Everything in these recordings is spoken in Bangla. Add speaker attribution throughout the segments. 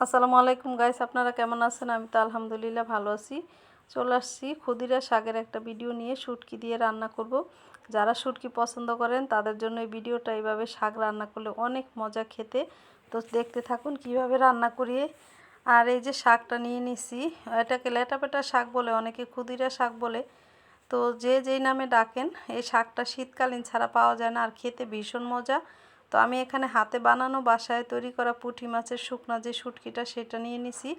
Speaker 1: আসসালামু আলাইকুম গাইস, আপনারা কেমন আছেন? আমি তো আলহামদুলিল্লাহ ভালো আছি। চলে আসছি ক্ষুদিরা শাকের একটা ভিডিও নিয়ে। শুটকি দিয়ে রান্না করব। যারা শুটকি পছন্দ করেন তাদের জন্য এই ভিডিওটা। এইভাবে শাক রান্না করলে অনেক মজা খেতে। তো দেখতে থাকুন কিভাবে রান্না করি। আর এই যে শাকটা নিয়ে নিছি, এটাকে লেটাপেটা শাক বলে, অনেকে ক্ষুদিরা শাক বলে। তো যে যেই নামে ডাকেন, এই শাকটা শীতকালীন ছাড়া পাওয়া যায় না, আর খেতে ভীষণ মজা। তো আমি এখানে হাতে বানানো বাসায় তৈরি করা পুঁটি মাছের শুকনো যে শুটকিটা সেটা নিয়ে নিছি।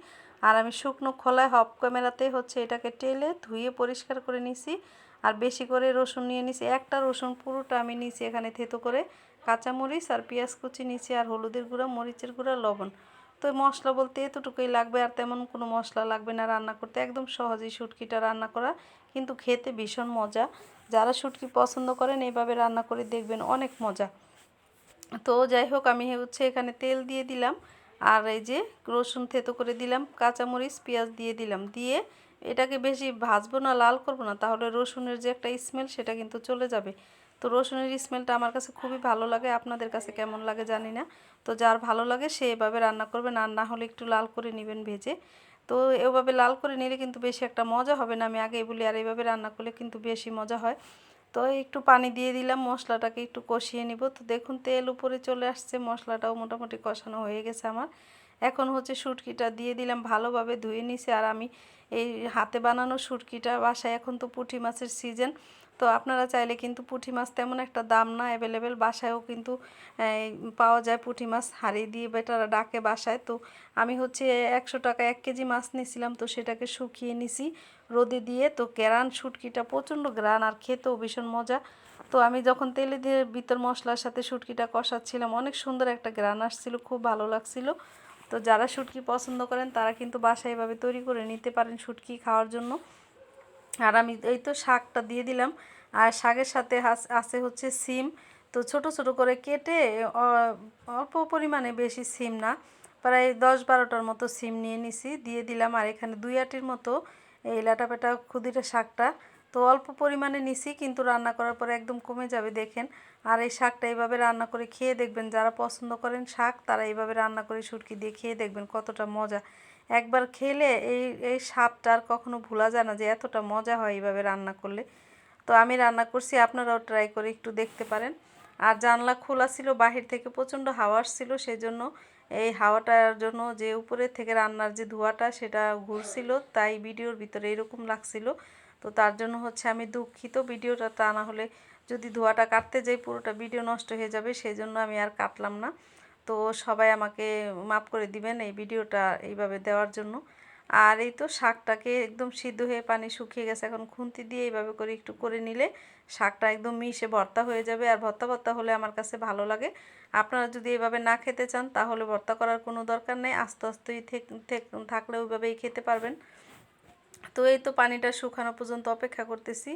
Speaker 1: আর আমি শুকনো খোলায় হপ ক্যামেরাতে এটাকে টেলে ধুয়ে পরিষ্কার করে নিছি। আর বেশি করে রসুন নিয়ে নিছি, একটা রসুন পুরোটা আমি নিছি এখানে থেতো করে। কাঁচামরিচ আর পেঁয়াজ কুচি নিছি, আর হলুদের গুঁড়া, মরিচের গুঁড়া, লবণ। তো মশলা বলতে এতটুকুই লাগবে, আর তেমন কোনো মশলা লাগবে না রান্না করতে। একদম সহজেই শুটকিটা রান্না করা, কিন্তু খেতে ভীষণ মজা। যারা শুটকি পছন্দ করেন এইভাবে রান্না করে দেখবেন, অনেক মজা। তো যাই হোক, আমি এখানে তেল দিয়ে দিলাম, আর এই যে রসুন থেতো করে দিলাম, কাঁচামরিচ পেঁয়াজ দিয়ে দিলাম। দিয়ে এটাকে বেশি ভাজবো না, লাল করবো না, তাহলে রসুনের যে একটা স্মেল সেটা কিন্তু চলে যাবে। তো রসুনের স্মেলটা আমার কাছে খুবই ভালো লাগে, আপনাদের কাছে কেমন লাগে জানি না। তো যার ভালো লাগে সে এভাবে রান্না করবেন, আর না হলে একটু লাল করে নেবেন ভেজে। তো এভাবে লাল করে নিলে কিন্তু বেশি একটা মজা হবে না, আমি আগেই বলি। আর এইভাবে রান্না করলে কিন্তু বেশি মজা হয়। তো একটু পানি দিয়ে দিলাম, মশলাটাকে একটু কষিয়ে নিব। তো দেখুন তেল উপরে চলে আসছে, মশলাটাও মোটামুটি কষানো হয়ে গেছে আমার। এখন শুটকিটা দিয়ে দিলাম, ভালোভাবে ধুয়ে নিছি। আর আমি এই হাতে বানানো শুটকিটা বাসায়, এখন তো পুঁটি মাছের সিজন, তো আপনারা চাইলে কিন্তু পুঁটি মাছ তেমন একটা দাম না, অ্যাভেলেবেল বাসায়ও কিন্তু পাওয়া যায় পুঁটি মাছ, হাঁড়ি দিয়ে বেটারা ডাকে বাসায়। তো আমি 100 টাকা 1 কেজি মাছ নিয়েছিলাম, তো সেটাকে শুকিয়ে নিছি রোদে দিয়ে। তো গ্রান শুটকিটা প্রচণ্ড গ্রান, আর খেতেও ভীষণ মজা। তো আমি যখন তেলে দিয়ে ভিতর মশলার সাথে শুটকিটা কষাচ্ছিলাম, অনেক সুন্দর একটা গ্রান আসছিল, খুব ভালো লাগছিল। তো যারা শুটকি পছন্দ করেন তারা কিন্তু বাসায় এভাবে তৈরি করে নিতে পারেন শুটকি খাওয়ার জন্য। আর আমি এই তো শাকটা দিয়ে দিলাম, আর শাকের সাথে আছে সিম। তো ছোট ছোট করে কেটে অল্প পরিমাণে, বেশি সিম না, প্রায় 10-12টার মতো সিম নিয়ে নিছি, দিয়ে দিলাম। আর এখানে 2 আটির মতো এই লাটাপেটা ক্ষুদিরা শাকটা, তো অল্প পরিমাণে নিছি, কিন্তু রান্না করার পরে একদম কমে যাবে দেখেন। আর এই শাকটা এইভাবে রান্না করে খেয়ে দেখবেন, যারা পছন্দ করেন শাক তারা এইভাবে রান্না করে শুটকি দিয়ে খেয়ে দেখবেন কতটা মজা। একবার খেলে এই এই স্বাদটা আর কখনো ভোলা যায় না, যে এতটা মজা হয় এইভাবে রান্না করলে। তো আমি রান্না করছি, আপনারাও ট্রাই করে একটু দেখতে পারেন। আর জানলা খোলা ছিল, বাহির থেকে প্রচণ্ড হাওয়া আসছিল, সেই জন্য এই হাওয়াটার জন্য যে উপরে থেকে রান্নার যে ধোঁয়াটা সেটা ঘুরছিল, তাই ভিডিওর ভিতরে এরকম লাগছিল। তো তার জন্য আমি দুঃখিত, ভিডিওটা তা না হলে যদি ধোঁয়াটা কাটতে যাই পুরোটা ভিডিও নষ্ট হয়ে যাবে, সেই জন্য আমি আর কাটলাম না। তো সবাই আমাকে মাফ করে দিবেন এই ভিডিওটা এইভাবে দেওয়ার জন্য। আর এই তো শাকটাকে একদম সিদ্ধ হয়ে পানি শুকিয়ে গেছে, এখন খুন্তি দিয়ে এইভাবে করে একটু করে নিলে শাকটা একদম মিশে ভর্তা হয়ে যাবে। আর ভর্তা ভর্তা হলে আমার কাছে ভালো লাগে। আপনারা যদি এভাবে না খেতে চান তাহলে ভর্তা করার কোনো দরকার নেই, আস্তে আস্তেই থাকলে ওইভাবেই খেতে পারবেন। তো এই তো পানিটা শুকানো পর্যন্ত অপেক্ষা করতেছি।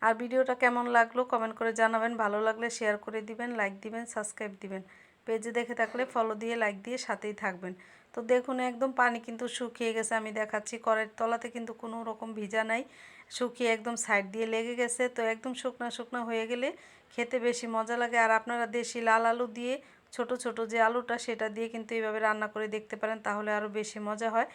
Speaker 1: আর ভিডিওটা কেমন লাগলো কমেন্ট করে জানাবেন, ভালো লাগলে শেয়ার করে দিবেন, লাইক দিবেন, সাবস্ক্রাইব দিবেন। পেজে দেখে থাকলে ফলো দিয়ে লাইক দিয়ে সাথেই থাকবেন। তো দেখুন একদম পানি কিন্তু শুকিয়ে গেছে, আমি দেখাচ্ছি, কড়াইয়ের তলাতে কিন্তু কোনো রকম ভিজা নাই, শুকিয়ে একদম সাইড দিয়ে লেগে গেছে। তো একদম শুকনা শুকনা হয়ে গেলে খেতে বেশি মজা লাগে। আর আপনারা দেশি লাল আলু দিয়ে, ছোট ছোট যে আলুটা সেটা দিয়ে কিন্তু এইভাবে রান্না করে দেখতে পারেন, তাহলে আরও বেশি মজা হয়।